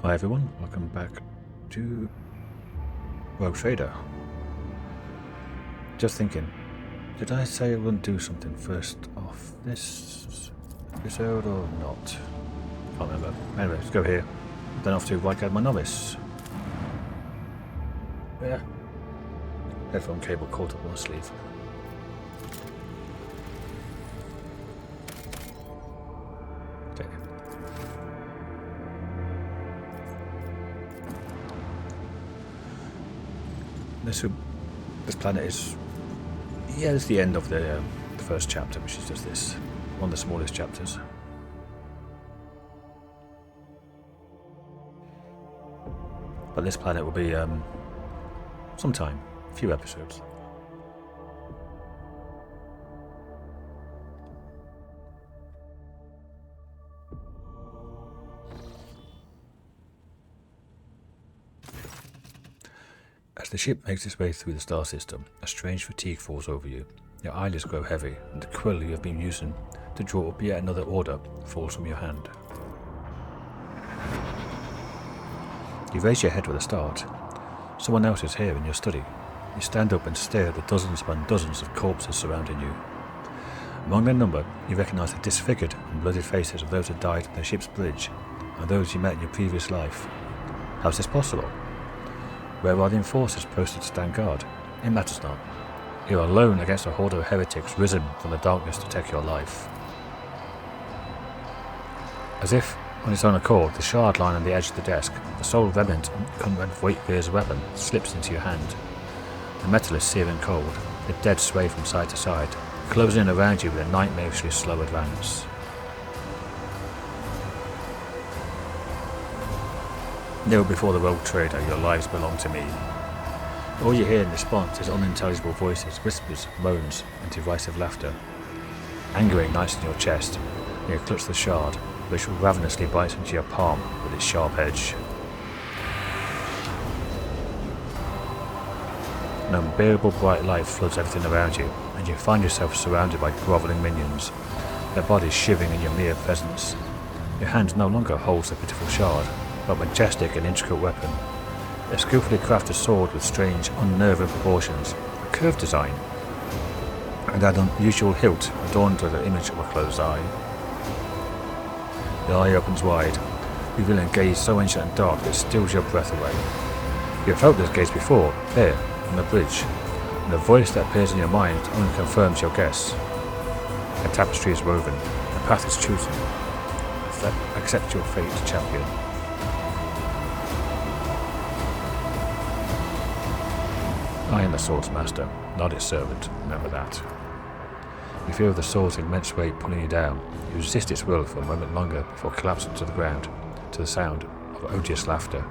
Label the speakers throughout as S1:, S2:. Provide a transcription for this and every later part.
S1: Hi everyone, welcome back to Rogue Trader. Just thinking, did I say I wouldn't do something first off this episode or not? Can't remember. Anyway, let's go here. Then off to Rykad Minoris. Yeah. Headphone cable caught up on the sleeve. Okay. This planet is, yeah, it's the end of the first chapter, which is just this, one of the smallest chapters. But this planet will be sometime, a few episodes. As the ship makes its way through the star system, a strange fatigue falls over you. Your eyelids grow heavy, and the quill you have been using to draw up yet another order falls from your hand. You raise your head with a start. Someone else is here in your study. You stand up and stare at the dozens upon dozens of corpses surrounding you. Among their number, you recognise the disfigured and blooded faces of those who died on the ship's bridge, and those you met in your previous life. How is this possible? Where are the enforcers posted to stand guard? It matters not. You are alone against a horde of heretics risen from the darkness to take your life. As if on its own accord, the shard lying on the edge of the desk, the sole remnant of Waitbeard's weapon, slips into your hand. The metal is searing cold. The dead sway from side to side, closing in around you with a nightmarishly slow advance. Kneel before the Rogue Trader, your lives belong to me. All you hear in response is unintelligible voices, whispers, moans, and derisive laughter. Anger ignites in your chest, and you clutch the shard, which ravenously bites into your palm with its sharp edge. An unbearable bright light floods everything around you, and you find yourself surrounded by grovelling minions, their bodies shivering in your mere presence. Your hand no longer holds the pitiful shard, but a majestic and intricate weapon. A skillfully crafted sword with strange, unnerving proportions, a curved design, and an unusual hilt adorned with the image of a closed eye. The eye opens wide, revealing a gaze so ancient and dark that it steals your breath away. You have felt this gaze before, there, on the bridge, and the voice that appears in your mind only confirms your guess. A tapestry is woven, a path is chosen. Accept your fate, champion. I am the Sword's Master, not its servant, remember that. You feel the sword's immense weight pulling you down. You resist its will for a moment longer before collapsing to the ground, to the sound of odious laughter.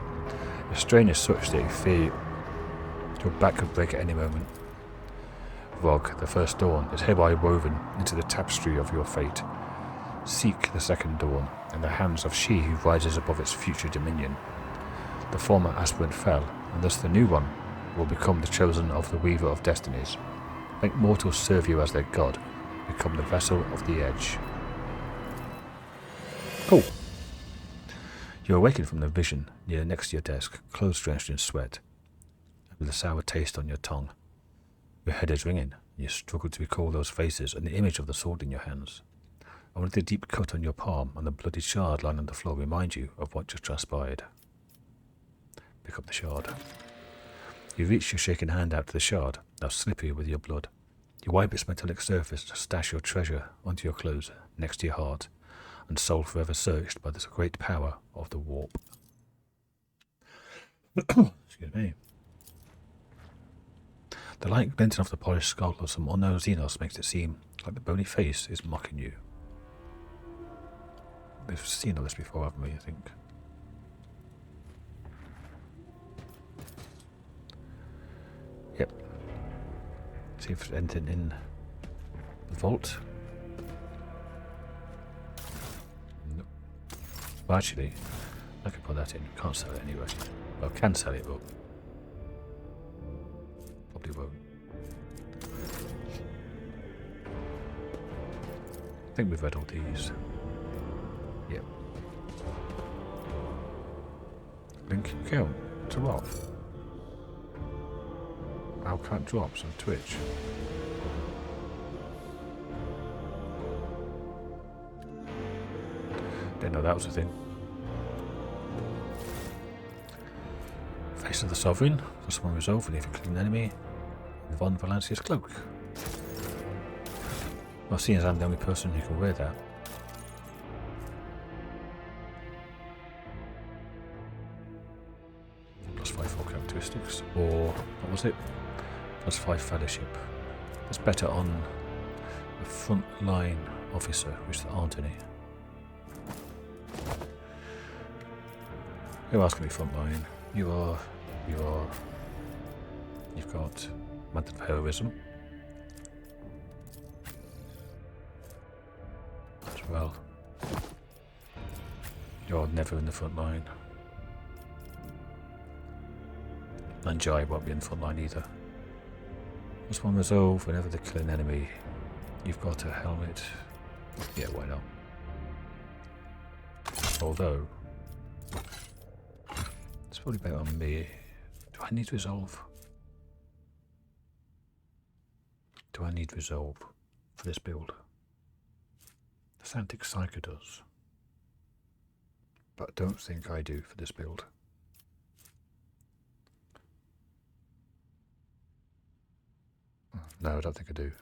S1: The strain is such that you fear your back could break at any moment. Rog, the first dawn, is hereby woven into the tapestry of your fate. Seek the second dawn, in the hands of she who rises above its future dominion. The former aspirant fell, and thus the new one will become the chosen of the Weaver of Destinies. Make mortals serve you as their god. Become the vessel of the edge. Cool. You awaken from the vision near next to your desk, clothes drenched in sweat, with a sour taste on your tongue. Your head is ringing, and you struggle to recall those faces and the image of the sword in your hands. Only the deep cut on your palm and the bloody shard lying on the floor remind you of what just transpired. Pick up the shard. You reach your shaking hand out to the shard, now slippery with your blood. You wipe its metallic surface to stash your treasure onto your clothes, next to your heart, and soul forever searched by this great power of the warp. Excuse me. The light glinting off the polished skull of some unknown Xenos makes it seem like the bony face is mocking you. We've seen all this before, haven't we, I think? Yep. See if there's anything in the vault. Nope. Well, actually, I could put that in. Can't sell it anyway. Well, I can sell it, but probably won't. I think we've read all these. Yep. Link account to what? Our cat drops on Twitch. Didn't know that was a thing. Face of the Sovereign. For someone resolve when you click an enemy. Von Valancia's cloak. Well, seeing as I'm the only person who can wear that. +5 for characteristics. Or, what was it? +5 fellowship. That's better on a frontline officer, which there aren't any. Who else can be frontline? You are. You've got Method of Heroism. As well. You're never in the front line. Nanjai won't be in the front line either. Plus 1 resolve whenever they kill an enemy. You've got a helmet. Yeah, why not? Although, it's probably better on me. Do I need resolve? Do I need resolve for this build? The Santic Psyker does. But I don't think I do for this build. No, I don't think I do.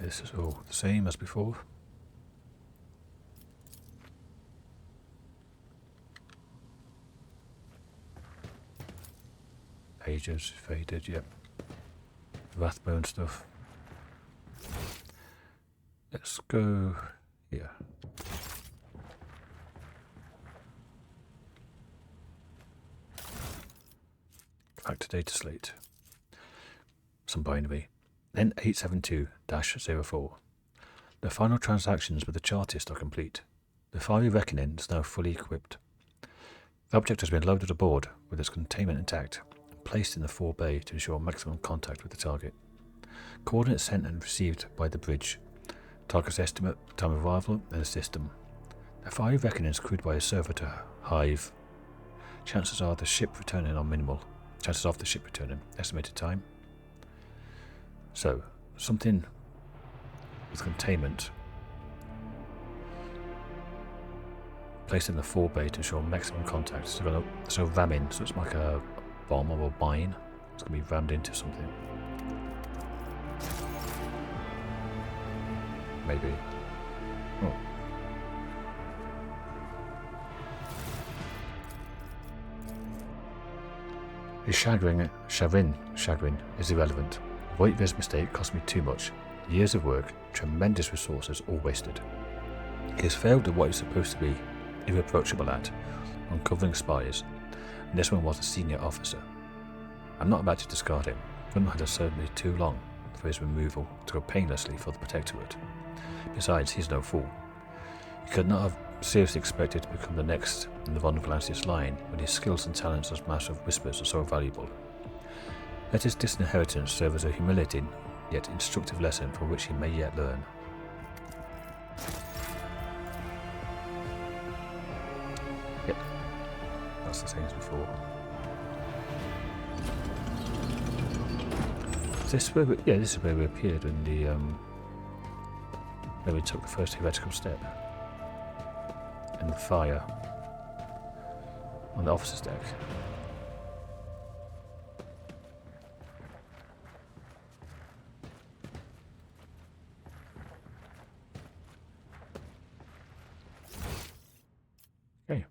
S1: This is all the same as before. Pages faded, yep. Wrathbone stuff. Let's go here. Back to data slate. Some binary. Then 872-04. The final transactions with the Chartist are complete. The Fiery Reckoning is now fully equipped. The object has been loaded aboard with its containment intact and placed in the fore bay to ensure maximum contact with the target. Coordinates sent and received by the bridge. Target's estimate, time of arrival, and the system. The Fiery Reckoning is crewed by a server to Hive. Chances of the ship returning are minimal. Estimated time. So, something with containment placed in the fore bay to ensure maximum contact. So ramming, so it's like a bomb or a mine. It's going to be rammed into something. Maybe. Oh. His chagrin is irrelevant. Avoiding this mistake cost me too much. Years of work, tremendous resources, all wasted. He has failed at what he's supposed to be irreproachable at, uncovering spies, and this one was a senior officer. I'm not about to discard him. Gunnar had served me too long for his removal to go painlessly for the Protectorate. Besides, he's no fool. He could not have seriously expected to become the next in the Von Valancia's line when his skills and talents as Master of Whispers are so valuable. Let his disinheritance serve as a humiliating yet instructive lesson from which he may yet learn. Yep, that's the same as before. This is where we appeared in the where we took the first heretical step in the fire on the officer's deck. Okay.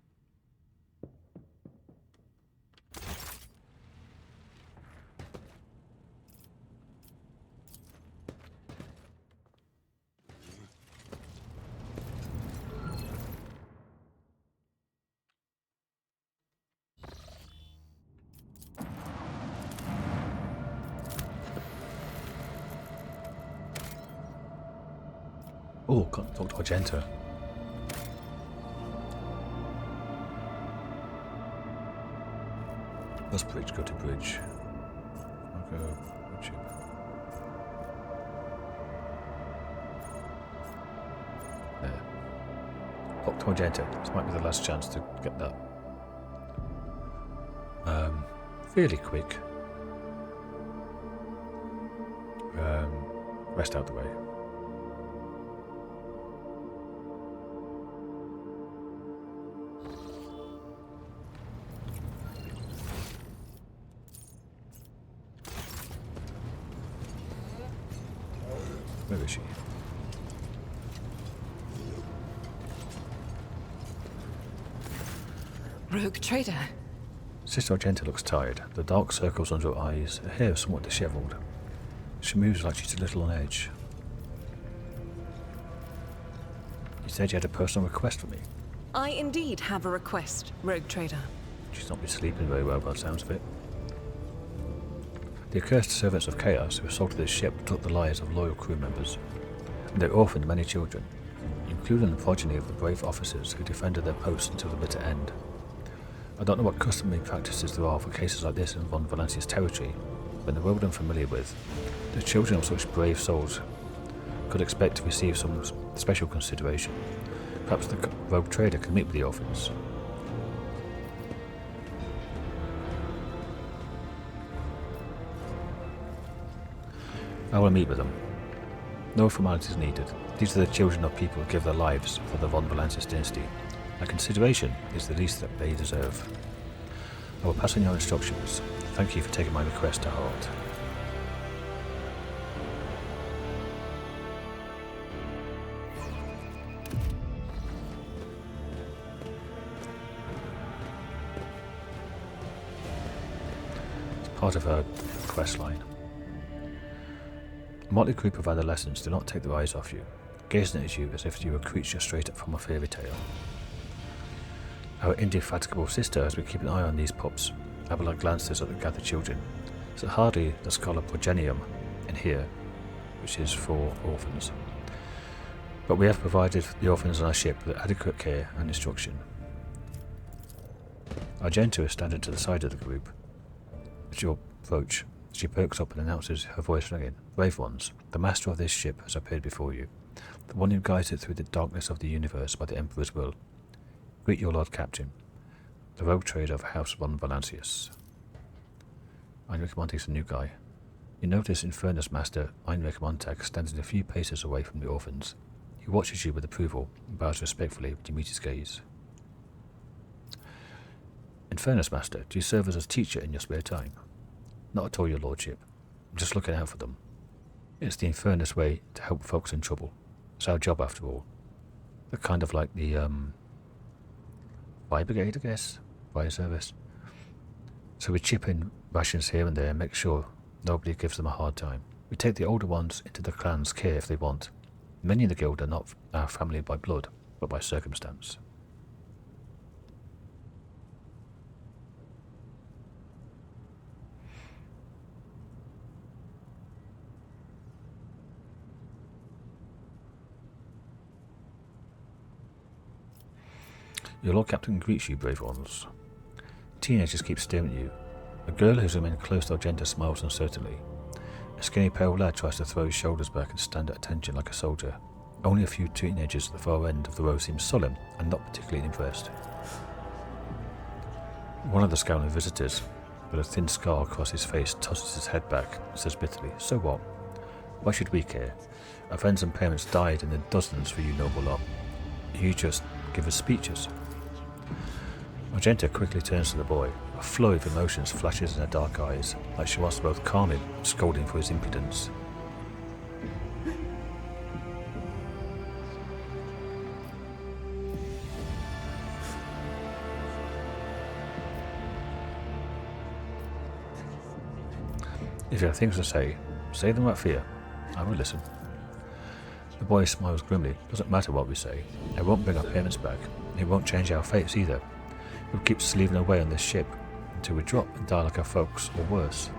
S1: Oh, can't talk to Argenta. Bus bridge, go to bridge. Okay, voidship. There. Hop to Argenta. This might be the last chance to get that. Fairly quick. Rest out the way. Where is she?
S2: Rogue trader.
S1: Sister Argenta looks tired. The dark circles under her eyes, her hair is somewhat dishevelled. She moves like she's a little on edge. You said you had a personal request for me.
S2: I indeed have a request, Rogue trader.
S1: She's not been sleeping very well by the sounds of it. The accursed servants of chaos who assaulted this ship took the lives of loyal crew members, and they orphaned many children, including the progeny of the brave officers who defended their posts until the bitter end. I don't know what customary practices there are for cases like this in Von Valancia's territory, but in the world I'm familiar with, the children of such brave souls could expect to receive some special consideration. Perhaps the rogue trader can meet with the orphans. I will meet with them. No formalities needed. These are the children of people who give their lives for the Von Valancia's dynasty. My consideration is the least that they deserve. I will pass on your instructions. Thank you for taking my request to heart. It's part of her quest line. A motley group of adolescents do not take their eyes off you, gazing at you as if you were a creature straight up from a fairy tale. Our indefatigable sister has been keeping an eye on these pups. Abelard glances at the gathered children. So hardly the scholar progenium in here, which is for orphans. But we have provided the orphans on our ship with adequate care and instruction. Argenta is standing to the side of the group. As you approach, she perks up and announces, her voice ringing, "Brave ones, the master of this ship has appeared before you, the one who guides it through the darkness of the universe by the Emperor's will. Greet your Lord Captain, the rogue trader of House Von Valancius." Heinrich Montag's a new guy. You notice Infernus Master Heinrich Montag stands a few paces away from the orphans. He watches you with approval and bows respectfully when you meet his gaze. Infernus Master, do you serve as a teacher in your spare time? Not at all, your lordship. I'm just looking out for them. It's the Infernus way to help folks in trouble. It's our job after all. They're kind of like the fire brigade, I guess, fire service. So we chip in rations here and there and make sure nobody gives them a hard time. We take the older ones into the clan's care if they want. Many in the guild are not our family by blood, but by circumstance. Your Lord Captain greets you, brave ones. Teenagers keep staring at you. A girl who's remained close to Argenta smiles uncertainly. A skinny pale lad tries to throw his shoulders back and stand at attention like a soldier. Only a few teenagers at the far end of the row seem solemn and not particularly impressed. One of the scowling visitors, with a thin scar across his face, tosses his head back and says bitterly, "So what? Why should we care? Our friends and parents died in the dozens for you noble lot. You just give us speeches." Argenta quickly turns to the boy. A flow of emotions flashes in her dark eyes, like she wants to both calm him and scold him for his impudence. If you have things to say them without fear. I will listen. The boy smiles grimly. Doesn't matter what we say. It won't bring our parents back. It won't change our fates either. We'll keep slaving away on this ship until we drop and die like our folks, or worse.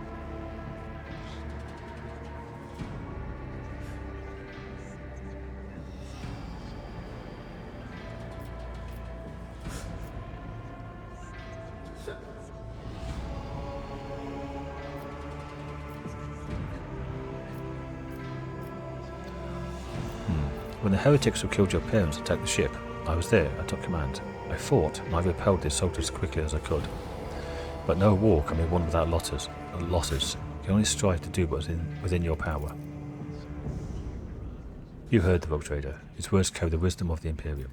S1: When the heretics who killed your parents attacked the ship, I was there. I took command. I fought, and I repelled the assaulters as quickly as I could. But no war can be won without losses. You can only strive to do what is within your power. You heard the rogue trader. His words carry the wisdom of the Imperium.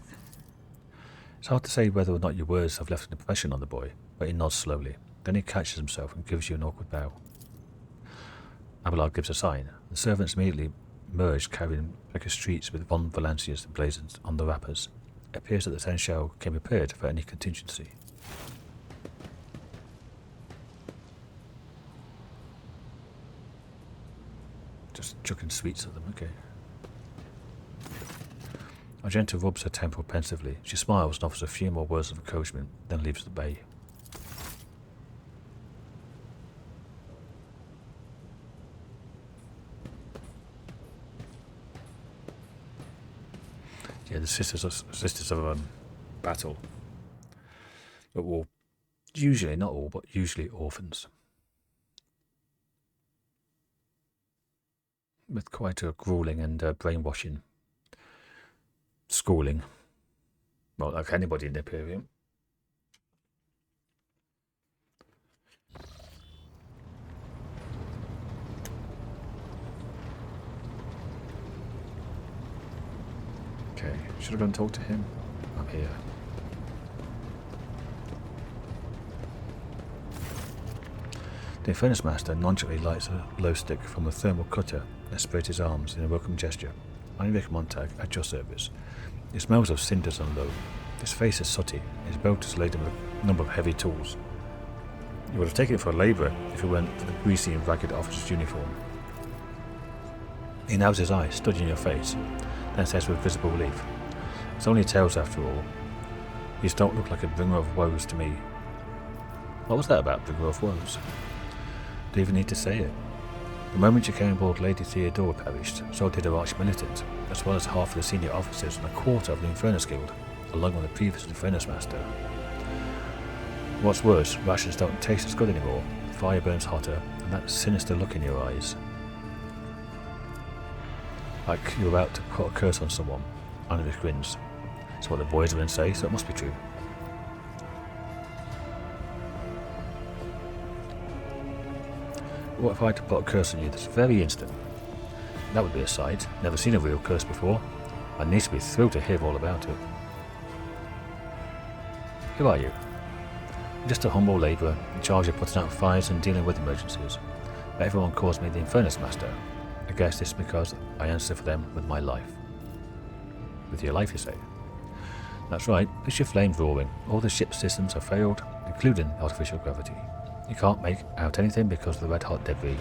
S1: It's hard to say whether or not your words have left an impression on the boy, but he nods slowly. Then he catches himself and gives you an awkward bow. Abelard gives a sign. The servants immediately merged, carrying Becker's streets with von Valancias emblazoned on the wrappers. It appears that the Seneschal came prepared for any contingency. Just chucking sweets at them, okay. Argenta rubs her temple pensively. She smiles and offers a few more words of encouragement, then leaves the bay. Yeah, the sisters of battle. But war. Usually, not all, but usually orphans. With quite a grueling and brainwashing schooling. Well, like anybody in the Imperium. Okay, should I go and talk to him? I'm here. The Infernus Master nonchalantly lights a glow stick from a thermal cutter and spreads his arms in a welcome gesture. Heinrich Montag, at your service. It smells of cinders and low. His face is sooty. His belt is laden with a number of heavy tools. You would have taken it for a labourer if it weren't for the greasy and ragged officer's uniform. He narrows his eyes, studying your face, then says with visible relief, "It's only tails after all. These don't look like a bringer of woes to me." What was that about, bringer of woes? Do you even need to say it? The moment you came aboard, Lady Theodora perished, so did her arch-militant, as well as half of the senior officers and a quarter of the Infernus Guild, along with the previous Infernus Master. What's worse, rations don't taste as good anymore, fire burns hotter, and that sinister look in your eyes. Like you're about to put a curse on someone. Heinrich grins. It's what the boys will say, so it must be true. What if I had to put a curse on you this very instant? That would be a sight. Never seen a real curse before. I'd need to be thrilled to hear all about it. Who are you? I'm just a humble labourer, in charge of putting out fires and dealing with emergencies. But everyone calls me the Infernus Master. I guess it's because I answer for them with my life. With your life, you say? That's right. Picture flames roaring. All the ship's systems have failed, including artificial gravity. You can't make out anything because of the red-hot debris.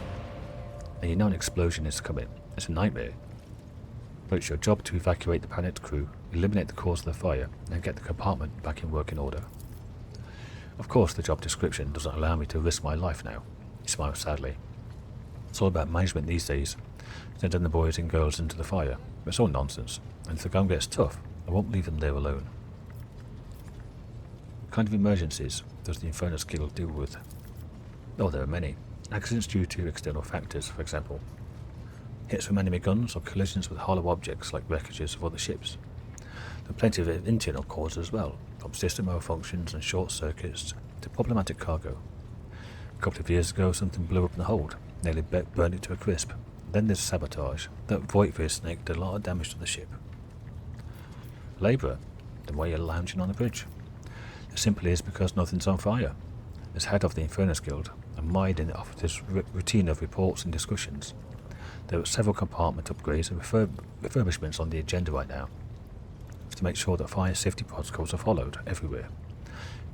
S1: And you know an explosion is coming. It's a nightmare. But it's your job to evacuate the panicked crew, eliminate the cause of the fire, and get the compartment back in working order. Of course, the job description doesn't allow me to risk my life now. He smiles sadly. It's all about management these days, sending the boys and girls into the fire. But it's all nonsense, and if the gun gets tough, I won't leave them there alone. What kind of emergencies does the Infernus Guild deal with? Oh, there are many. Accidents due to external factors, for example. Hits from enemy guns or collisions with hollow objects like wreckages of other ships. There are plenty of internal causes as well, from system malfunctions and short circuits to problematic cargo. A couple of years ago, something blew up in the hold, nearly burned it to a crisp. Then there's sabotage. That voidship snake did a lot of damage to the ship. Labourer, then why you're lounging on the bridge? It simply is because nothing's on fire. As head of the Infernus Guild, I'm mired in the officer's routine of reports and discussions. There are several compartment upgrades and refurbishments on the agenda right now, to make sure that fire safety protocols are followed everywhere.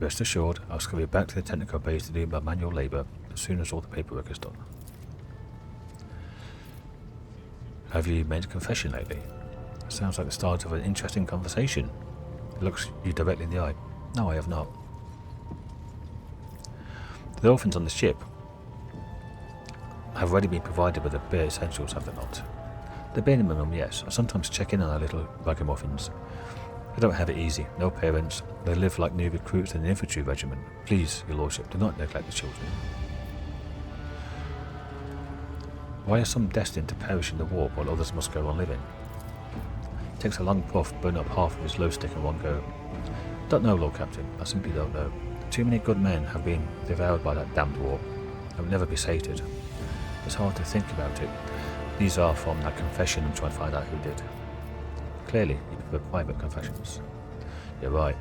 S1: Rest assured, I'll scurry back to the technical base to do my manual labour as soon as all the paperwork is done. Have you made a confession lately? Sounds like the start of an interesting conversation. It looks you directly in the eye. No, I have not. The orphans on the ship have already been provided with the bare essentials, have they not? The bare minimum, yes. I sometimes check in on our little ragamuffins. They don't have it easy. No parents. They live like new recruits in an infantry regiment. Please, your lordship, do not neglect the children. Why are some destined to perish in the war while others must go on living? Takes a long puff, burn up half of his glow stick in one go. Don't know, Lord Captain. I simply don't know. Too many good men have been devoured by that damned war. I will never be sated. It's hard to think about it. These are from that confession and try to find out who did. Clearly, you prefer private confessions. You're right.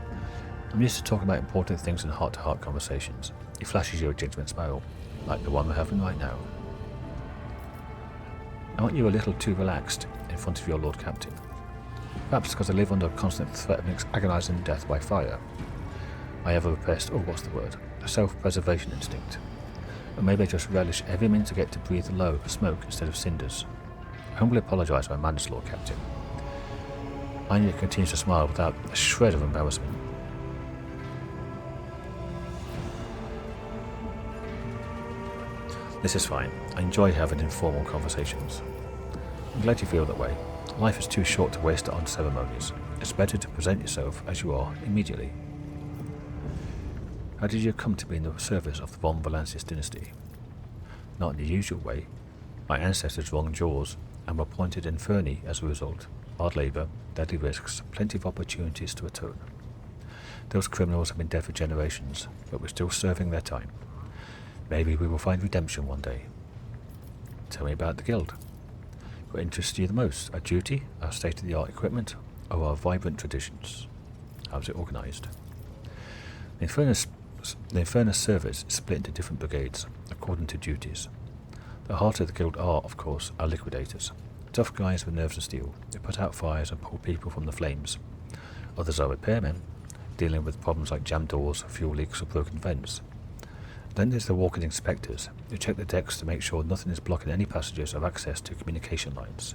S1: I'm used to talking about important things in heart-to-heart conversations. He flashes you a genuine smile, like the one we're having right now. Aren't you a little too relaxed in front of your Lord Captain? Perhaps because I live under a constant threat of agonizing death by fire. I have a repressed, a self-preservation instinct. Or maybe I just relish every minute I get to breathe low smoke instead of cinders. I humbly apologise for my madness, Lord Captain. Anya continues to smile without a shred of embarrassment. This is fine. I enjoy having informal conversations. I'm glad you feel that way. Life is too short to waste it on ceremonies. It's better to present yourself as you are immediately. How did you come to be in the service of the Von Valansis dynasty? Not in the usual way. My ancestors wronged yours and were appointed Inferni as a result. Hard labour, deadly risks, plenty of opportunities to atone. Those criminals have been dead for generations, but we're still serving their time. Maybe we will find redemption one day. Tell me about the guild. What interests you the most? Our duty, our state-of-the-art equipment, or our vibrant traditions? How is it organised? The Infernus service is split into different brigades, according to duties. The heart of the guild are, of course, our liquidators. Tough guys with nerves of steel. They put out fires and pull people from the flames. Others are repairmen, dealing with problems like jammed doors, fuel leaks, or broken vents. Then there's the walking inspectors, who check the decks to make sure nothing is blocking any passengers of access to communication lines.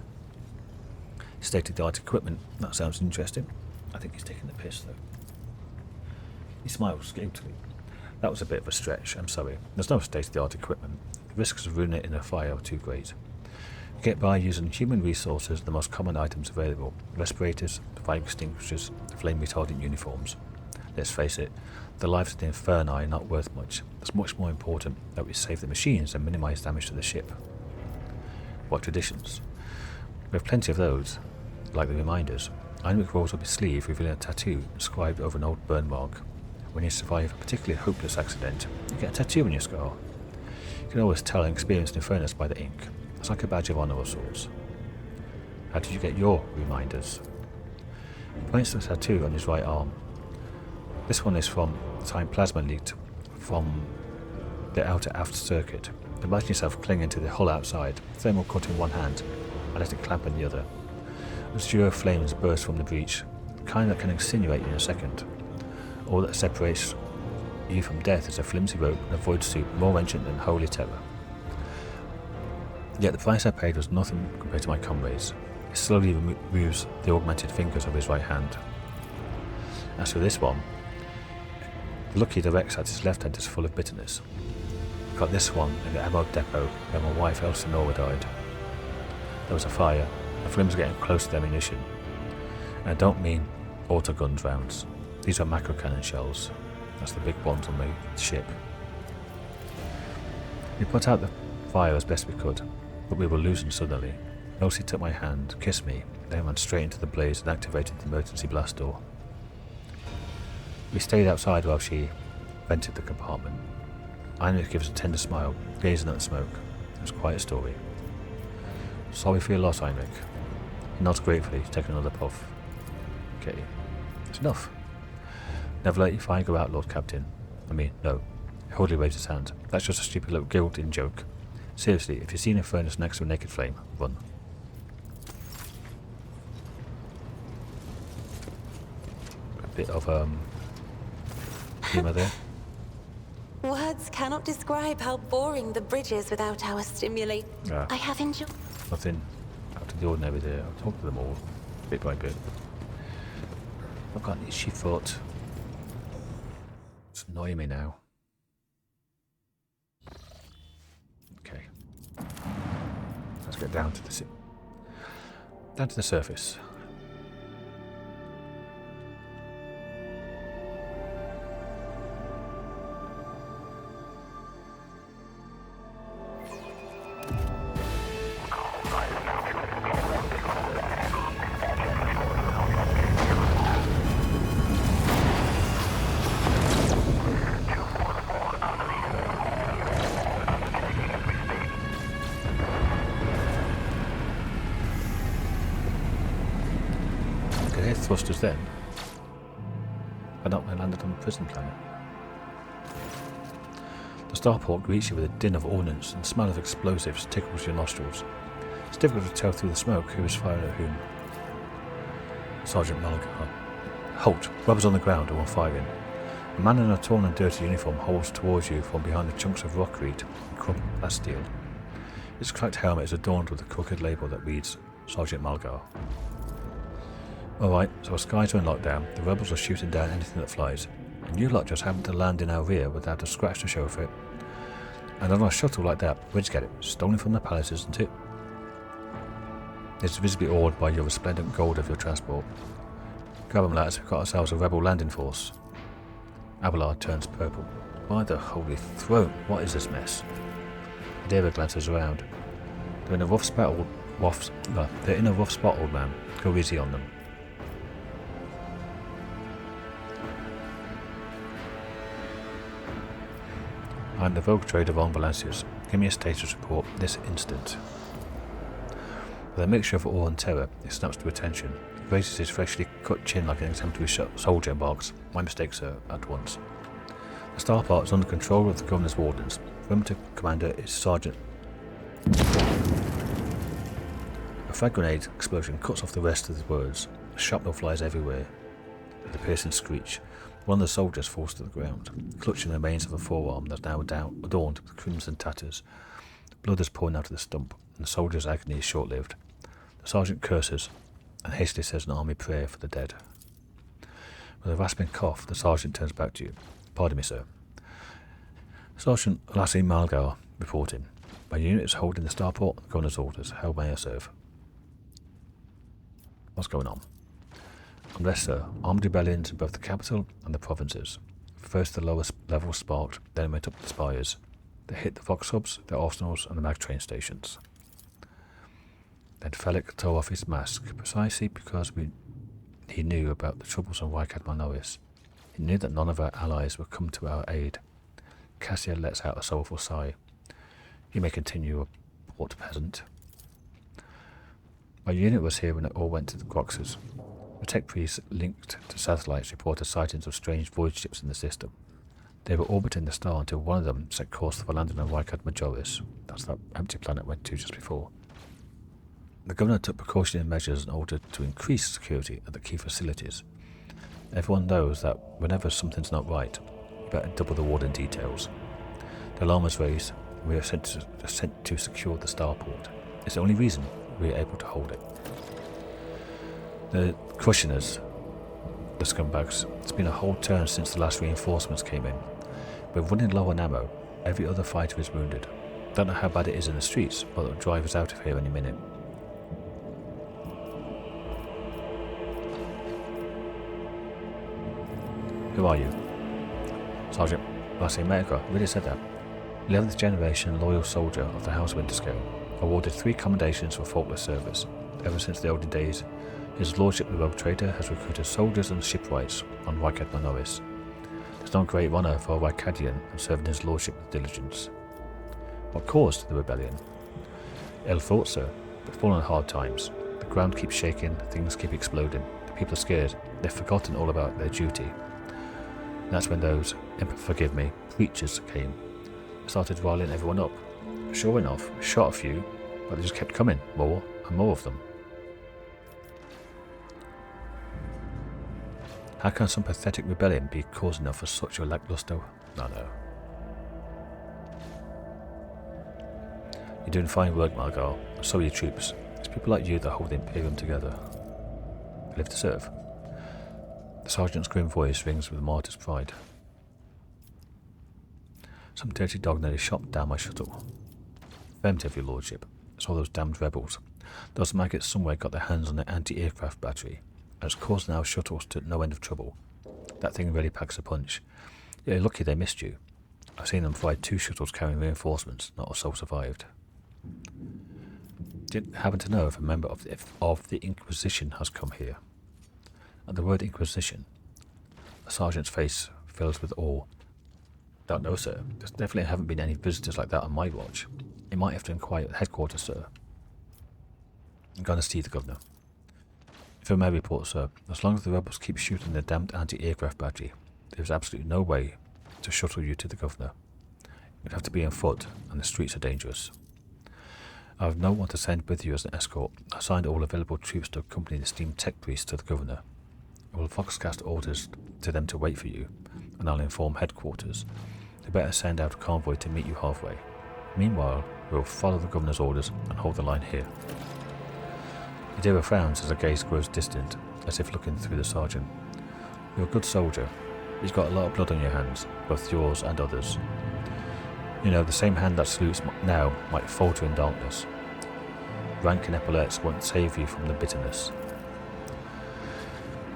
S1: State-of-the-art equipment, that sounds interesting. I think he's taking the piss, though. He smiles guiltily. That was a bit of a stretch, I'm sorry. There's no state-of-the-art equipment. The risks of ruining it in a fire are too great. We get by using human resources, the most common items available. Respirators, fire extinguishers, flame-retardant uniforms. Let's face it, the lives of the Inferni are not worth much. It's much more important that we save the machines and minimise damage to the ship. What traditions? We have plenty of those, like the reminders. Heinrich rolls up his sleeve, revealing a tattoo inscribed over an old burn mark. When you survive a particularly hopeless accident, you get a tattoo on your scar. You can always tell an experienced Infernus by the ink. It's like a badge of honour of sorts. How did you get your reminders? He points to a tattoo on his right arm. This one is from the time plasma leaked from the outer aft circuit. Imagine yourself clinging to the hull outside, thermal cut in one hand, and let it clamp in the other. Obscure flames burst from the breach, the kind that can incinerate you in a second. All that separates you from death is a flimsy rope and a void suit more ancient than holy terror. Yet the price I paid was nothing compared to my comrades. He slowly removes the augmented fingers of his right hand. As for this one, the lucky directs at his left hand is full of bitterness. I got this one in the ammo depot where my wife Elsinora died. There was a fire, the flames were getting close to the ammunition. And I don't mean autoguns rounds. These are macro cannon shells. That's the big ones on the ship. We put out the fire as best we could, but we were losing suddenly. Elsie took my hand, kissed me, then ran straight into the blaze and activated the emergency blast door. We stayed outside while she vented the compartment. Heinrich gives a tender smile, gazing at the smoke. It was quite a story. Sorry for your loss, Heinrich. He nods gratefully, taking another puff. Okay, it's enough. Never let your fire go out, Lord Captain. I mean, no. He hardly waves his hand. That's just a stupid little guilt-in joke. Seriously, if you see an Infernus next to a naked flame, run. A bit of, humour there.
S3: Words cannot describe how boring the bridge is without our stimulate. I have enjoyed.
S1: Nothing out of the ordinary there. I'll talk to them all, bit by bit. I've got an itchy foot. It's annoying me now. Okay. Let's get down to the surface. thrusters then. But not when I landed on the prison planet. The starport greets you with a din of ordnance and the smell of explosives tickles your nostrils. It's difficult to tell through the smoke who is firing at whom. Sergeant Malgar. Halt! Rebels on the ground or on firing. A man in a torn and dirty uniform holds towards you from behind the chunks of rockweed and crumpled plasteel. His cracked helmet is adorned with a crooked label that reads Sergeant Malgar. Alright, so our skies are in lockdown, the rebels are shooting down anything that flies, and you lot just happen to land in our rear without a scratch to show for it. And on a shuttle like that, where'd you get it? Stolen from the palace, isn't it? It's visibly awed by your resplendent gold of your transport. Grab 'em, lads, we've got ourselves a rebel landing force. Abelard turns purple. By the holy throne, what is this mess? David glances around. They're in a rough spot, old man. Go easy on them. I'm the Vogue Trader of Ambulanciers. Give me a status report this instant. With a mixture of awe and terror, he snaps to attention. He raises his freshly cut chin like an exemplary soldier and barks, "My mistake, sir," at once. The starport is under control of the Governor's wardens. Perimeter commander is Sergeant. A frag grenade explosion cuts off the rest of the words. Shrapnel flies everywhere. With a piercing screech, one of the soldiers falls to the ground, clutching the remains of a forearm that's now adorned with crimson tatters. Blood is pouring out of the stump, and the soldier's agony is short-lived. The sergeant curses and hastily says an army prayer for the dead. With a rasping cough, the sergeant turns back to you. "Pardon me, sir." Sergeant Lassie Malgar reporting. "My unit is holding the starport. The governor's orders. How may I serve?" "What's going on?" "Unless, sir, armed rebellions in both the capital and the provinces. First the lowest level sparked, then it went up the spires. They hit the Vox hubs, the arsenals, and the mag train stations." Then Felic tore off his mask, precisely because he knew about the troubles on Rykad Minoris. He knew that none of our allies would come to our aid. Cassia lets out a soulful sigh. "You may continue, port peasant." "My unit was here when it all went to the Groxes. The tech priests linked to satellites reported sightings of strange void ships in the system. They were orbiting the star until one of them set course for landing on Rykad Minoris. That's that empty planet went to just before. The governor took precautionary measures in order to increase security at the key facilities. Everyone knows that whenever something's not right, you better double the warden details. The alarm was raised, and we are sent to secure the starport. It's the only reason we are able to hold it. The Crushioners, the scumbags, it's been a whole turn since the last reinforcements came in. We're running low on ammo. Every other fighter is wounded. Don't know how bad it is in the streets, but they'll drive us out of here any minute." "Who are you?" "Sergeant Lassie Malgar, really said that. 11th generation loyal soldier of the House Winterscale, awarded 3 commendations for faultless service. Ever since the olden days, His Lordship the Rogue Trader has recruited soldiers and shipwrights on Rykad Minoris. There's no great honour for a Rykadian than serving His Lordship with diligence." "What caused the rebellion?" "Ill thought, sir, but fallen hard times. The ground keeps shaking, things keep exploding. The people are scared. They've forgotten all about their duty. And that's when those, forgive me, preachers came. They started riling everyone up. Sure enough, shot a few, but they just kept coming, more and more of them." "How can some pathetic rebellion be cause enough for such a lackluster? No. You're doing fine work, Malgar, and so are your troops. It's people like you that hold the Imperium together. They live to serve." The sergeant's grim voice rings with a martyr's pride. "Some dirty dog nearly shot down my shuttle. Affirmative, your lordship. It's all those damned rebels. Those maggots somewhere got their hands on the anti-aircraft battery, and it's causing our shuttles to no end of trouble. That thing really packs a punch. You're lucky they missed you. I've seen them fly 2 shuttles carrying reinforcements, not a soul survived." "Did happen to know if a member of the Inquisition has come here?" At the word Inquisition, the sergeant's face fills with awe. "Don't know, sir. There definitely haven't been any visitors like that on my watch. You might have to inquire at headquarters, sir." "I'm going to see the governor." From my report, sir, as long as the rebels keep shooting their damned anti-aircraft battery, there is absolutely no way to shuttle you to the governor. You'd have to be on foot, and the streets are dangerous. I have no one to send with you as an escort. I assigned all available troops to accompany the steam tech priest to the governor. I will foxcast orders to them to wait for you, and I'll inform headquarters. They better send out a convoy to meet you halfway. Meanwhile, we will follow the governor's orders and hold the line here. Adira frowns as her gaze grows distant, as if looking through the sergeant. You're a good soldier. You've got a lot of blood on your hands, both yours and others. You know, the same hand that salutes now might falter in darkness. Rank and epaulets won't save you from the bitterness.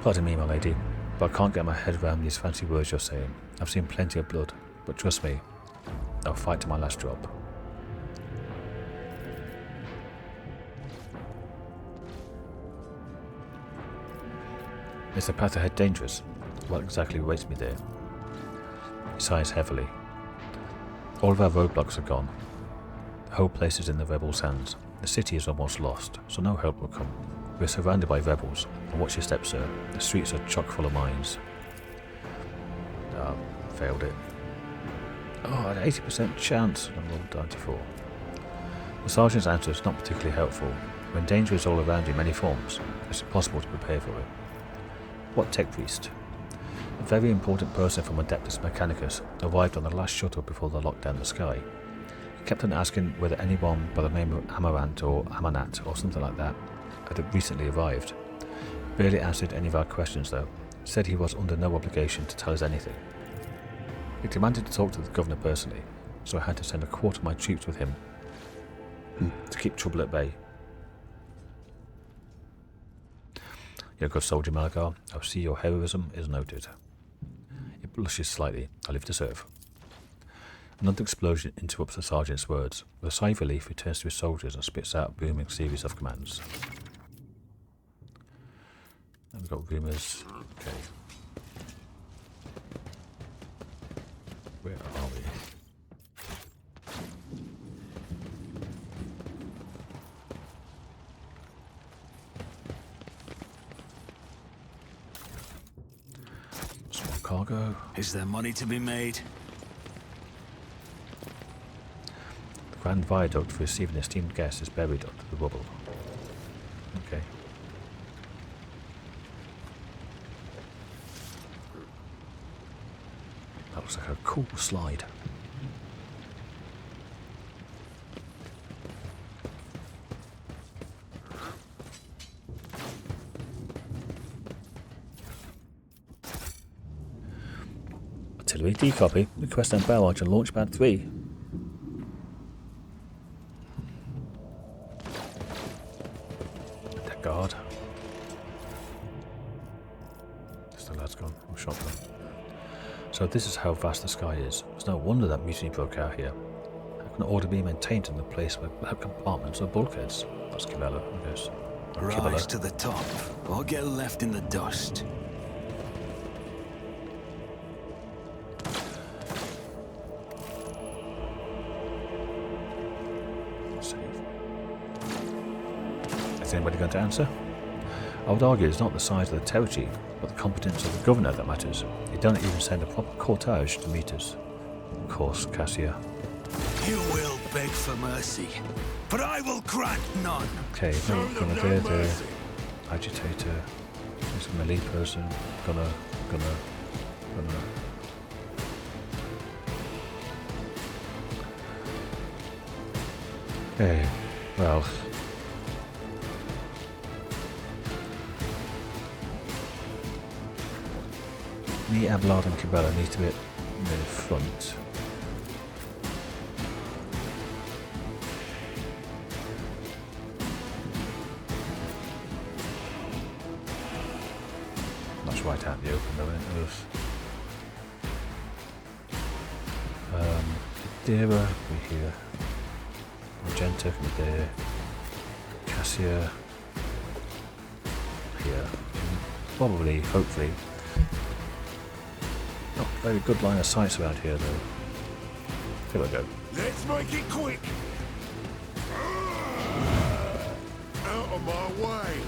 S1: Pardon me, my lady, but I can't get my head around these fancy words you're saying. I've seen plenty of blood, but trust me, I'll fight to my last drop. Is the path ahead dangerous? What exactly awaits me there? He sighs heavily. All of our roadblocks are gone. The whole place is in the rebels' hands. The city is almost lost, so no help will come. We're surrounded by rebels, and watch your steps, sir. The streets are chock full of mines. Failed it. Oh, an 80% chance, and I rolled 94. The sergeant's answer is not particularly helpful. When danger is all around in many forms, it's impossible to prepare for it. What tech priest? A very important person from Adeptus Mechanicus arrived on the last shuttle before they locked down the sky. He kept on asking whether anyone by the name of Amarant or Amanat or something like that had recently arrived. Barely answered any of our questions though. Said he was under no obligation to tell us anything. He demanded to talk to the governor personally, so I had to send a quarter of my troops with him to keep trouble at bay. You're a good soldier, Malagar. I see your heroism is noted. He blushes slightly. I live to serve. Another explosion interrupts the sergeant's words. With a sigh of relief, he turns to his soldiers and spits out a booming series of commands. And we've got rumours. Okay. Where are we? Small cargo.
S4: Is there money to be made?
S1: The grand viaduct for receiving esteemed guests is buried under the rubble. Okay. That looks like a cool slide. Artillery decopy. Request on barrage on launch pad 3. Deck guard. Still that's gone. I'm shot them. So this is how vast the sky is. It's no wonder that mutiny broke out here. How can order be maintained in the place without compartments or bulkheads? That's Kibella, I guess. Or
S4: Rise
S1: Kibella.
S4: to the top, or get left in the dust.
S1: Save. Is anybody going to answer? I would argue it's not the size of the territory, but the competence of the governor that matters. He don't even send a proper cortege to meet us. Of course, Cassia.
S4: You will beg for mercy, but I will grant none.
S1: Okay, gonna there. Agitator. There's a melee person. Gonna. Okay, well. Me, Abelard and Kibella need to be in the front. That's right out in the open though, isn't it? Adira, we here. Argenta can be there. Cassia. Here. Probably, hopefully. Not a very good line of sights around here though. Here we go.
S5: Let's make it quick! Out of my way!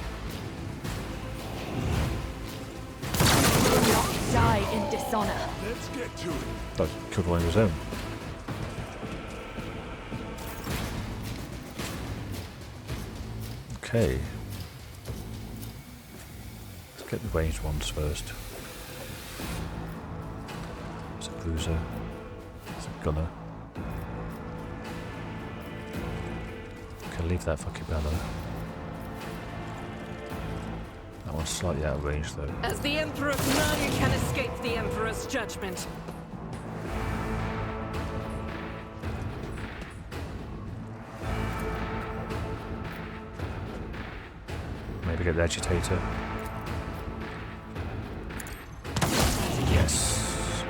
S5: will not die in dishonor.
S4: Let's get to it.
S1: Thought he killed one of his own. Okay. Let's get the ranged ones first. There's a bruiser. There's a gunner. Okay, leave that fucking banner. That one's slightly out of range though.
S2: As the Emperor, none can escape the Emperor's judgment.
S1: Maybe get the agitator. Yes.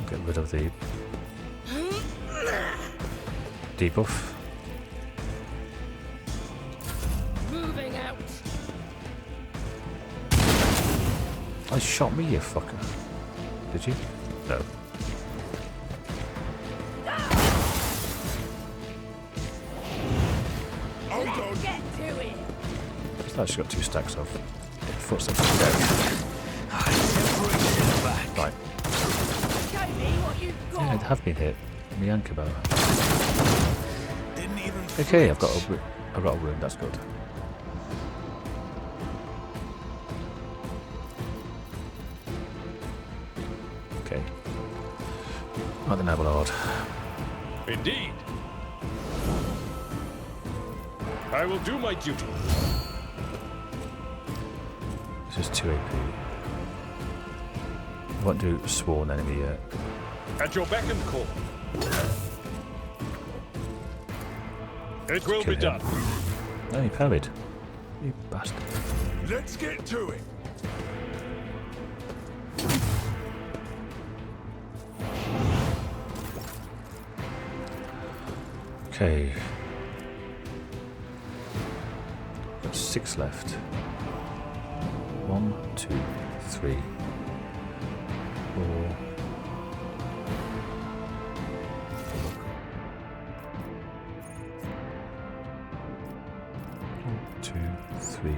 S1: Get rid of the debuff.
S5: Moving out.
S1: Oh, shot me, you fucker. Did you? No.
S5: Get to it.
S1: It's actually got 2 stacks of footsteps to go. Right.
S5: Show me what you've got.
S1: Yeah, I have been hit. Me anchor bow.
S4: Didn't even
S1: Okay, I've
S4: flinch.
S1: got a wound. That's good. Okay. Right then, Abelard.
S6: Indeed. I will do my duty.
S1: This is 2 AP. I won't do sworn enemy yet.
S6: At your beck and call. It will
S1: Kill
S6: be
S1: him.
S6: done.
S1: No, he parried. You bastard.
S4: Let's get to it.
S1: Okay. Got 6 left. 1, 2, 3, 4. 2, 3.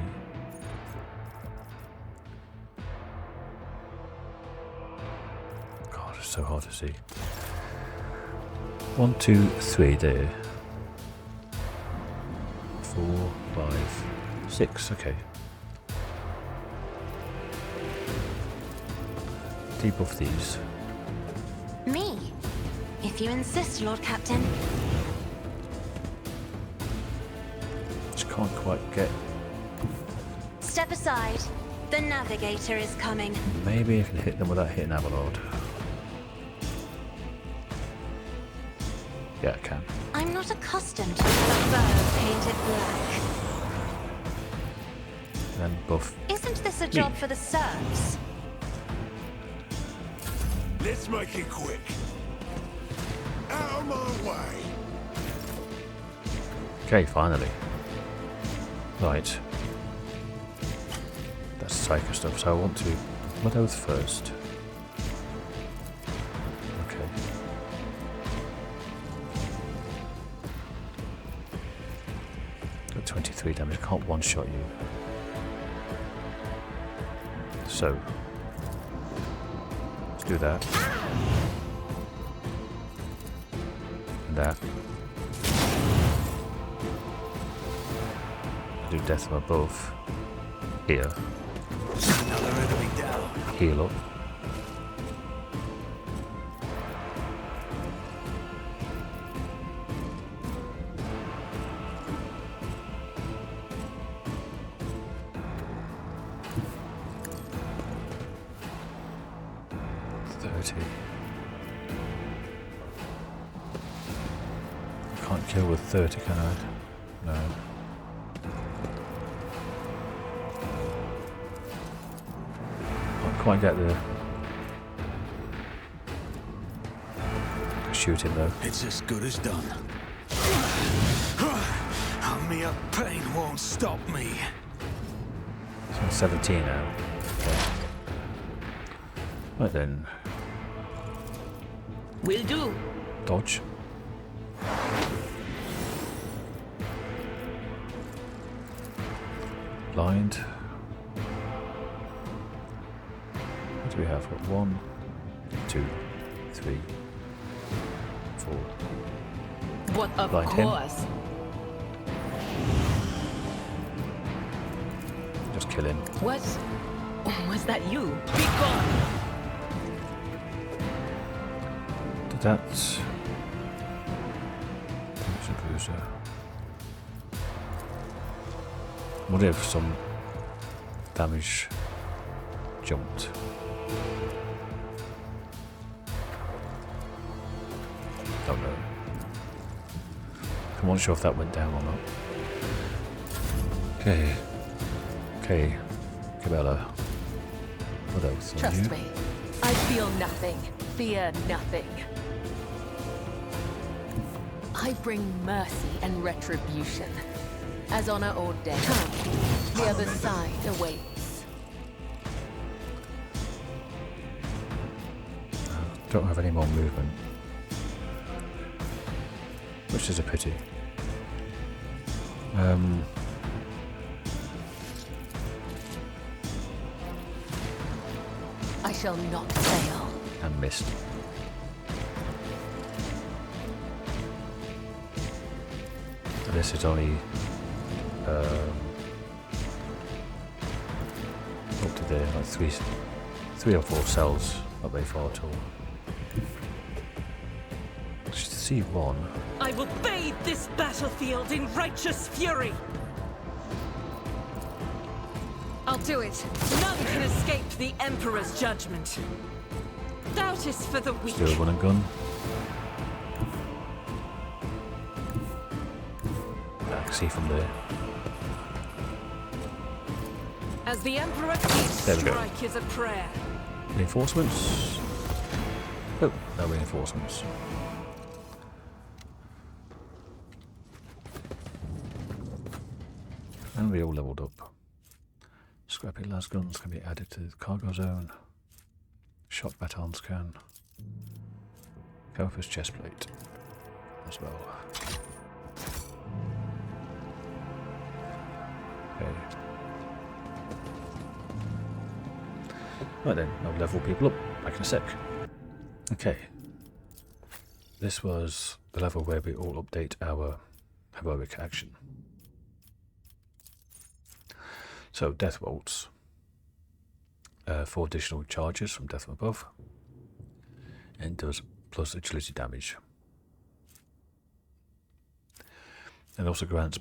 S1: God, it's so hard to see. 1, 2, 3 there. 4, 5, 6. Okay. Debuff these.
S3: Me? If you insist, Lord Captain.
S1: Just can't quite get.
S3: Step aside. The navigator is coming.
S1: Maybe I can hit them without hitting Abelard. Yeah, I can.
S3: I'm not accustomed to the fur painted black.
S1: Then buff.
S3: Isn't this a job for the serfs?
S4: Let's make it quick. Out of my way.
S1: Okay, finally. Right. That's Psyker stuff, so I want to Blood Oath first. Okay. Got 23 damage, can't one-shot you. So, let's do that. And that. Do death from above. Here.
S4: Another enemy down.
S1: Heal up. Can't kill with 30, can I? No. Can't quite get the shoot him though.
S4: It's as good as done. Mere pain won't stop me.
S1: It's on 17 now. Okay. Right then.
S5: Will do.
S1: Dodge. Blind. What do we have? What, 1, 2, 3, 4.
S2: What of
S1: Blind him.
S2: course?
S1: Just kill him.
S2: Was that you? Be gone!
S1: Did that. Damage and bruiser. What if some damage jumped? Don't know. I'm not sure if that went down or not. Okay. Okay. Cabela. What else?
S2: Trust me. I feel nothing. Fear nothing. I bring mercy and retribution. As honor or death. Come. The other side awaits.
S1: Don't have any more movement. Which is a pity.
S2: I shall not fail.
S1: And missed. This is only up to there, like three or 4 cells, not very far at all. Just see one.
S2: I will bathe this battlefield in righteous fury. I'll do it. None can escape the Emperor's judgment. Doubt is for the weak.
S1: Still one and gun. I can see from there.
S2: As the Emperor keeps,
S1: There we go.
S2: strike is a prayer.
S1: Reinforcements. Oh, no reinforcements. And we all leveled up. Scrappy las guns can be added to the cargo zone. Shot batons can. Cowper's chestplate as well. Okay. Right then, I'll level people up. Back in a sec. Okay. This was the level where we all update our heroic action. So, Death Bolts. 4 additional charges from Death from Above. And does plus agility damage. And also grants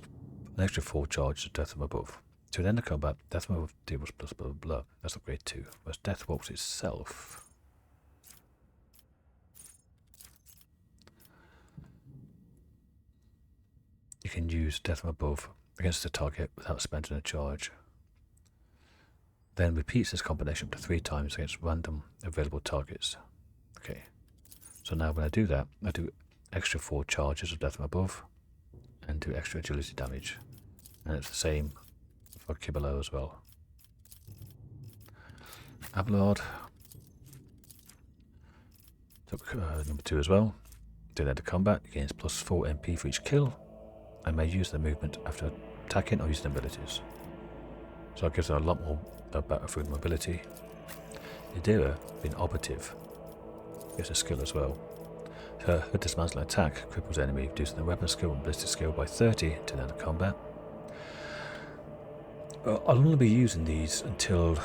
S1: an extra 4 charges of Death from Above. To the end of combat, Death from Above deals plus blah blah blah. That's upgrade 2. Whereas Death Bolts itself. You can use Death from Above against the target without spending a charge. Then repeats this combination up to 3 times against random available targets. Okay. So now when I do that, I do extra 4 charges of Death from Above and do extra agility damage. And it's the same for Kibalo as well. Abelard. Took number 2 as well. Do that to combat, gains plus 4 MP for each kill. I may use the movement after attacking or using abilities. So it gives her a lot more battlefield mobility. Idira, being operative, gets a skill as well. Her dismantling attack cripples enemy, reducing the weapon skill and ballistic skill by 30 to the end of combat. I'll only be using these until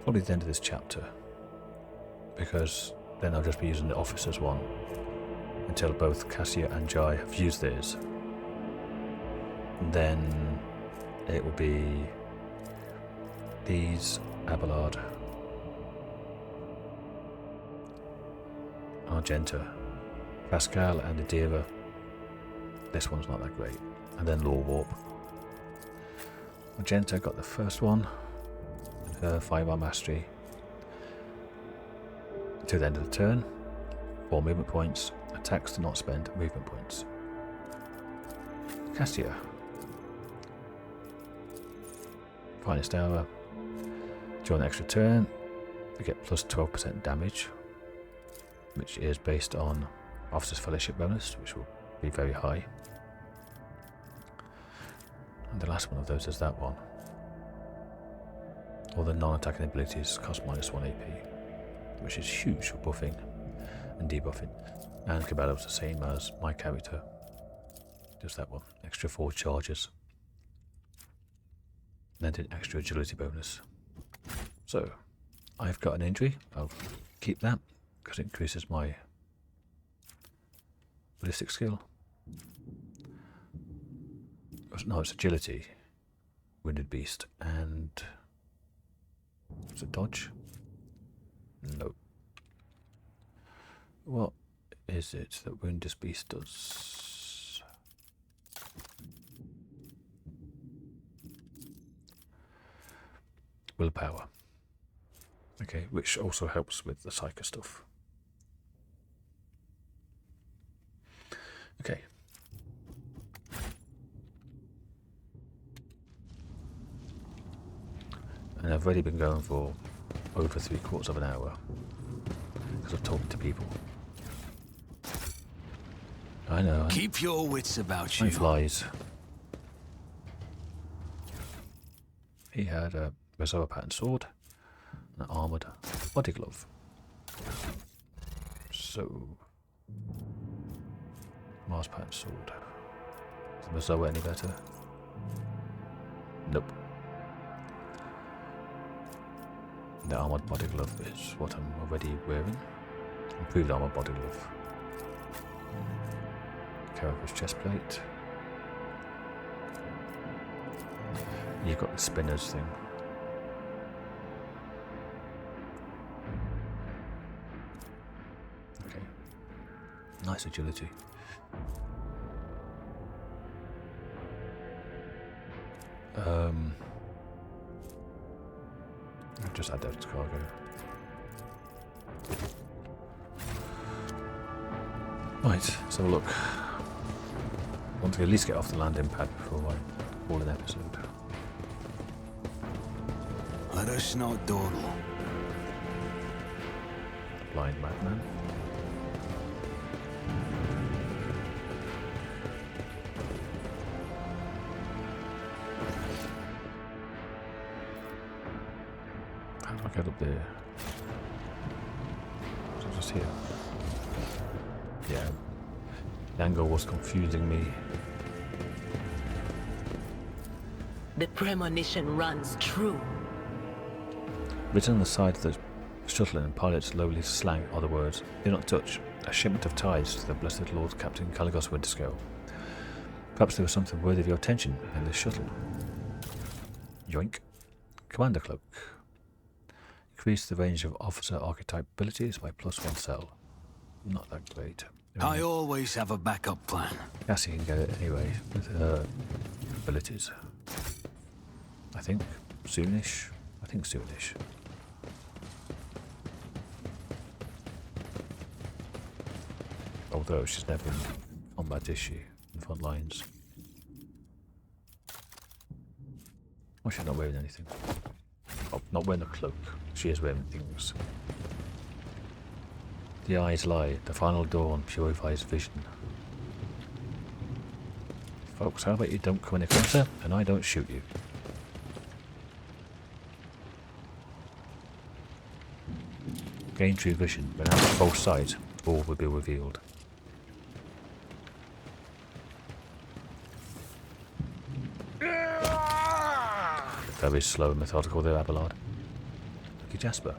S1: probably the end of this chapter, because then I'll just be using the officers one until both Cassia and Jai have used theirs. And then it will be these, Abelard, Argenta, Pascal and Idira. This one's not that great. And then Law Warp. Argenta got the first one, her 5-hour mastery. To the end of the turn, 4 movement points, attacks do not spend movement points. Cassia, finest hour. During an extra turn, you get plus 12% damage, which is based on Officer's Fellowship bonus, which will be very high. And the last one of those is that one. All the non-attacking abilities cost -1 AP, which is huge for buffing and debuffing. And Cabello's the same as my character. Just that one. Extra 4 charges. And then an extra agility bonus. So, I've got an injury. I'll keep that because it increases my ballistic skill. No, it's agility. Wounded Beast and... is it dodge? No. What is it that Wounded Beast does? Willpower. Okay, which also helps with the Psyker stuff. Okay. And I've already been going for over 3/4 of an hour because I've talked to people. I know.
S4: Keep your wits about
S1: Time
S4: you.
S1: flies. He had a reserve pattern sword and an armoured body glove. So, Mars pattern sword. Is the Mazoa any better? Nope. The armoured body glove is what I'm already wearing. Improved armoured body glove. Carapace chest plate. You've got the spinners thing. Okay. Nice agility. I'll just add that to cargo. Right, so look. I want to at least get off the landing pad before I call an episode.
S4: Let us not dawdle.
S1: Blind madman. How do I get up there? So just here. Yeah. The angle was confusing me.
S7: The premonition runs true.
S1: Written on the side of the shuttle in pilot's lowly slang are the words, "Do not touch, a shipment of tides to the blessed Lord Captain Caligos Winterscale." Perhaps there was something worthy of your attention in this shuttle. Yoink. Commander Cloak. Increase the range of officer archetype abilities by +1 cell. Not that great.
S4: I always have a backup plan.
S1: Cassie can get it anyway with her abilities. I think soonish. I think soonish. Although she's never in combat, is she? In front lines. Oh, she's not wearing anything. Oh, not wearing a cloak. She is wearing things. The eyes lie. The final dawn purifies vision. Folks, how about you don't come any closer and I don't shoot you? Gain true vision. When out of both sides, all will be revealed. Very slow and methodical there, Abelard. Lucky Jasper.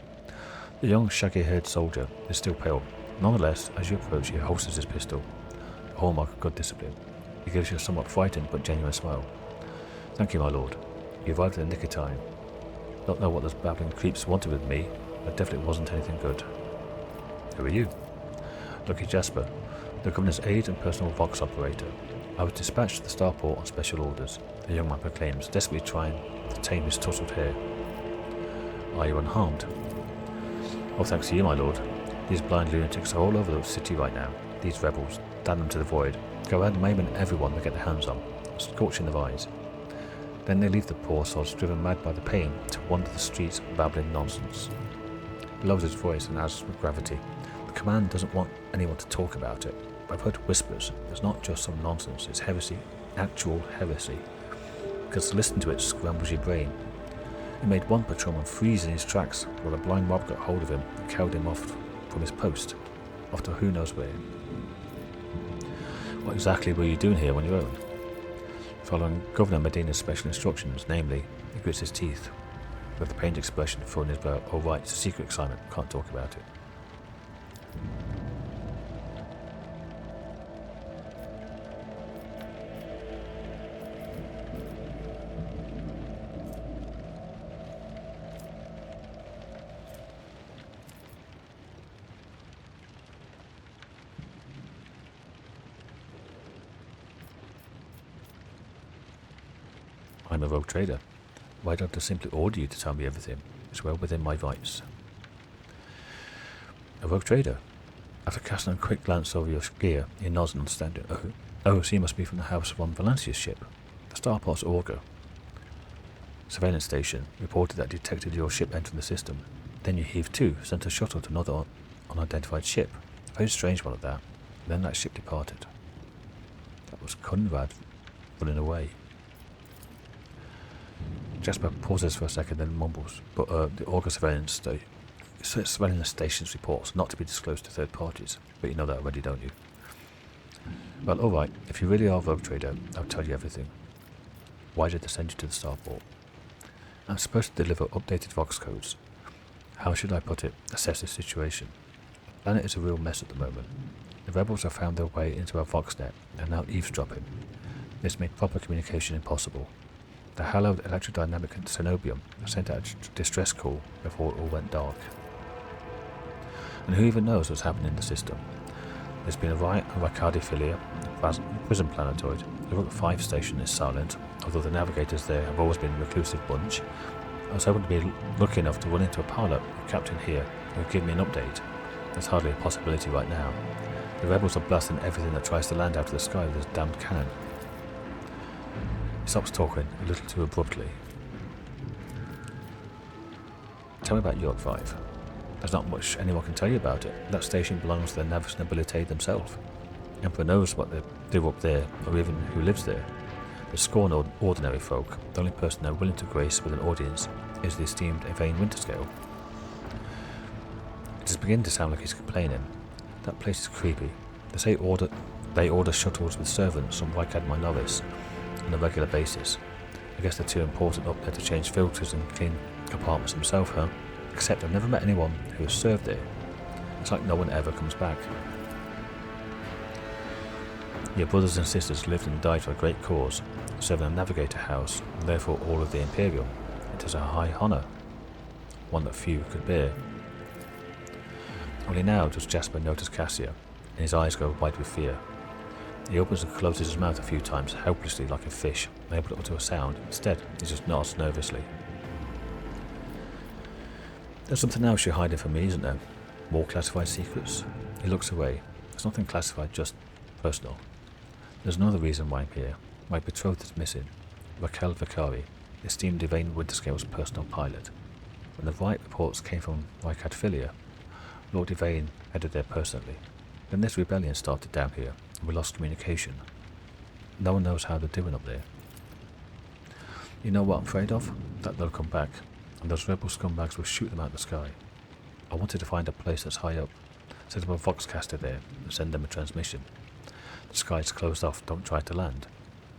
S1: The young, shaggy-haired soldier is still pale. Nonetheless, as you approach, he holsters his pistol, a hallmark of good discipline. He gives you a somewhat frightened but genuine smile. "Thank you, my lord. You arrived in the nick of time. Don't know what those babbling creeps wanted with me, but definitely wasn't anything good." "Who are you?" "Lucky Jasper, the governor's aide and personal Vox operator. I was dispatched to the starport on special orders," the young man proclaims, desperately trying to tame his tousled hair. "Are you unharmed?" "Oh, thanks to you, my lord. These blind lunatics are all over the city right now. These rebels, damn them to the void, go around maiming everyone they get their hands on, scorching their eyes. Then they leave the poor souls driven mad by the pain to wander the streets babbling nonsense." He lowers his voice and adds with gravity, "The command doesn't want anyone to talk about it. I've heard whispers. It's not just some nonsense, it's heresy. Actual heresy. Because to listen to it scrambles your brain. It made one patrolman freeze in his tracks while a blind mob got hold of him and carried him off from his post, off to who knows where. What exactly were you doing here on your own? Following Governor Medina's special instructions, namely, he grits his teeth, with the pained expression thrown his brow. Oh right, it's a secret assignment, can't talk about it. I'm a rogue trader. Why don't I simply order you to tell me everything? It's well within my rights. A rogue trader? After casting a quick glance over your gear, he nods and understands it. Oh, so you must be from the house of Valencia's ship, the Starport's Augur. Surveillance station reported that detected your ship entering the system. Then you heaved to, sent a shuttle to another unidentified ship. A very strange one at that. Then that ship departed. That was Conrad running away. Jasper pauses for a second, then mumbles. But the Augur surveillance station's reports not to be disclosed to third parties. But you know that already, don't you? Well, alright. If you really are a rogue trader, I'll tell you everything. Why did they send you to the Starport? I'm supposed to deliver updated Vox codes. How should I put it? Assess the situation. The planet is a real mess at the moment. The rebels have found their way into our Voxnet and now eavesdropping. This made proper communication impossible. The hallowed electrodynamic Cenobium sent out a distress call before it all went dark. And who even knows what's happening in the system? There's been a riot on Rykad, prison planetoid. The Rook 5 station is silent, although the navigators there have always been a reclusive bunch. I was hoping to be lucky enough to run into a pilot, a captain here, who would give me an update. That's hardly a possibility right now. The rebels are blasting everything that tries to land out of the sky with this damned cannon. He stops talking a little too abruptly. Tell me about York 5. There's not much anyone can tell you about it. That station belongs to the Navis Nobilite themselves. Emperor knows what they do up there, or even who lives there. They scorn ordinary folk. The only person they're willing to grace with an audience is the esteemed Yvain Winterscale. It is beginning to sound like he's complaining. That place is creepy. They say they order shuttles with servants from Rykad Minoris on a regular basis. I guess they're too important up there to change filters and clean compartments themselves, huh? Except I've never met anyone who has served there. It's like no one ever comes back. Your brothers and sisters lived and died for a great cause, serving a navigator house, and therefore all of the Imperium. It is a high honour, one that few could bear. Only now does Jasper notice Cassia, and his eyes go wide with fear. He opens and closes his mouth a few times, helplessly like a fish, unable to utter a sound. Instead, he just nods nervously. There's something else you're hiding from me, isn't there? More classified secrets? He looks away. There's nothing classified, just personal. There's another reason why I'm here. My betrothed is missing. Raquel Vicari, esteemed Yvain Winterscale's personal pilot. When the riot reports came from Rykad, Lord Yvain headed there personally. Then this rebellion started down here, and we lost communication. No one knows how they're doing up there. You know what I'm afraid of? That they'll come back, and those rebel scumbags will shoot them out of the sky. I wanted to find a place that's high up, set up a Voxcaster there, and send them a transmission. The sky's closed off, don't try to land.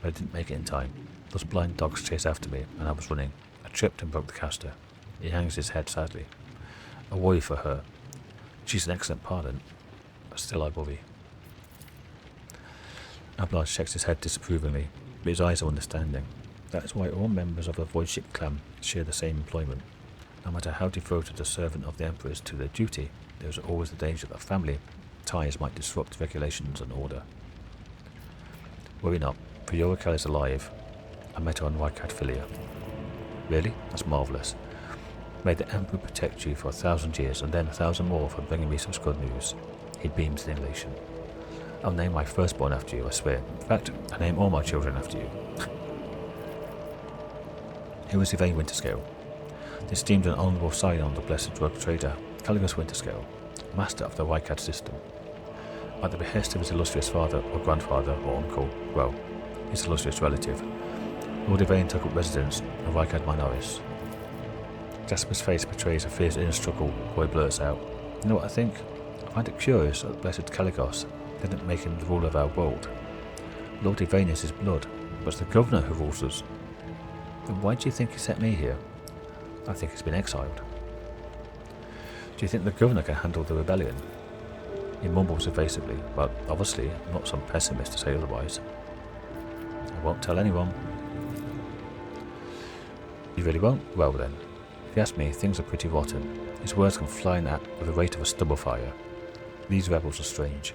S1: But I didn't make it in time. Those blind dogs chased after me, and I was running. I tripped and broke the caster. He hangs his head sadly. I worry for her. She's an excellent pilot, but still I worry. Abelard shakes his head disapprovingly, but his eyes are understanding. That is why all members of the voidship clan share the same employment. No matter how devoted a servant of the Emperor is to their duty, there is always the danger that family ties might disrupt regulations and order. Worry not, for your Raquel is alive. I met her on Rykad. Really? That's marvellous. May the Emperor protect you for 1,000 years, and then 1,000 more for bringing me such good news. He beams in elation. I'll name my firstborn after you, I swear. In fact, I name all my children after you. Who is Yvain Winterscale? The esteemed and honourable scion of the blessed drug trader, Caligus Winterscale. master of the Rykad system. At the behest of his illustrious father or grandfather or uncle, well, his illustrious relative, Lord Yvain took up residence in Rykad Minoris. Jasper's face betrays a fierce inner struggle before he blurts out, "You know what I think? I find it curious that blessed Caligos didn't make him the ruler of our world. Lord Yvain is his blood, but it's the governor who rules us. Then why do you think he sent me here? I think he's been exiled." "Do you think the governor can handle the rebellion?" He mumbles evasively, but obviously I'm not some pessimist to say otherwise. "I won't tell anyone." "You really won't? Well then. If you ask me, things are pretty rotten. His words come flying at with the rate of a stubble fire. These rebels are strange.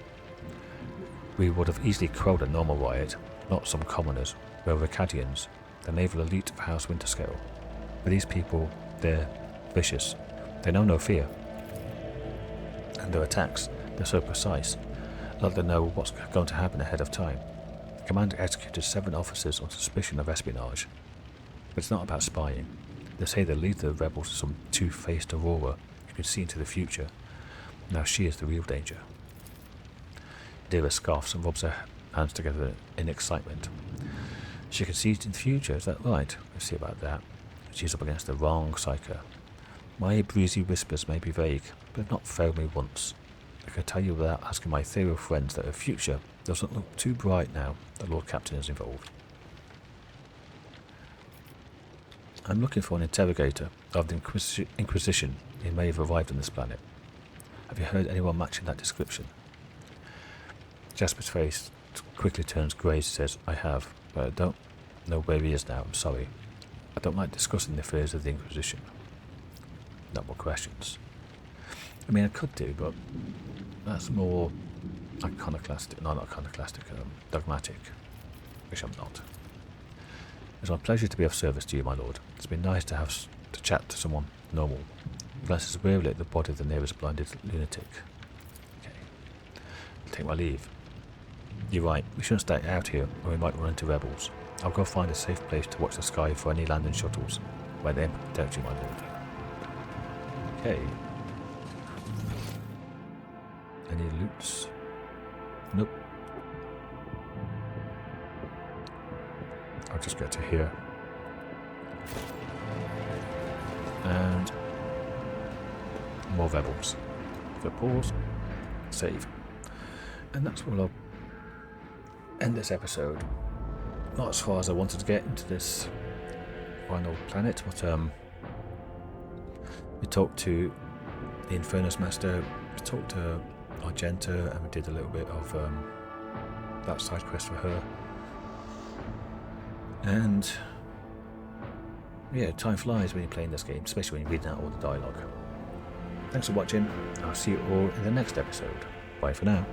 S1: We would have easily quelled a normal riot, not some commoners. We're Rykadians, the naval elite of House Winterscale. But these people, they're vicious. They know no fear. And their attacks, they're so precise, like they know what's going to happen ahead of time. The commander executed 7 officers on suspicion of espionage. But it's not about spying. They say the leader of the rebels is some two-faced Aurora who can see into the future. Now she is the real danger." Dira scoffs and rubs her hands together in excitement. "She can see into the future, is that right? Let's see about that. She's up against the wrong Psyker. My breezy whispers may be vague, but have not failed me once. I can tell you without asking my ethereal friends that her future doesn't look too bright now that Lord Captain is involved." "I'm looking for an interrogator of the Inquisition who may have arrived on this planet. Have you heard anyone matching that description?" Jasper's face quickly turns grey as he says, "I have, but I don't know where he is now, I'm sorry. I don't like discussing the affairs of the Inquisition." "No more questions." "I mean, I could do, but that's more iconoclastic, not iconoclastic, dogmatic, which I'm not. It's my pleasure to be of service to you, my lord. It's been nice to have to chat to someone normal." Glances wearily at the body of the nearest blinded lunatic. "Okay, I'll take my leave. You're right, we shouldn't stay out here, or we might run into rebels. I'll go find a safe place to watch the sky for any landing shuttles. May the Emperor protect you, my lord." Okay. Any loots? Nope. I'll just get to here. And more rebels. So pause, save. And that's where I'll end this episode. Not as far as I wanted to get into this final planet, but we talked to the Infernus Master, we talked to Argenta, and we did a little bit of that side quest for her. And yeah, time flies when you're playing this game, especially when you're reading out all the dialogue. Thanks for watching. I'll see you all in the next episode. Bye for now.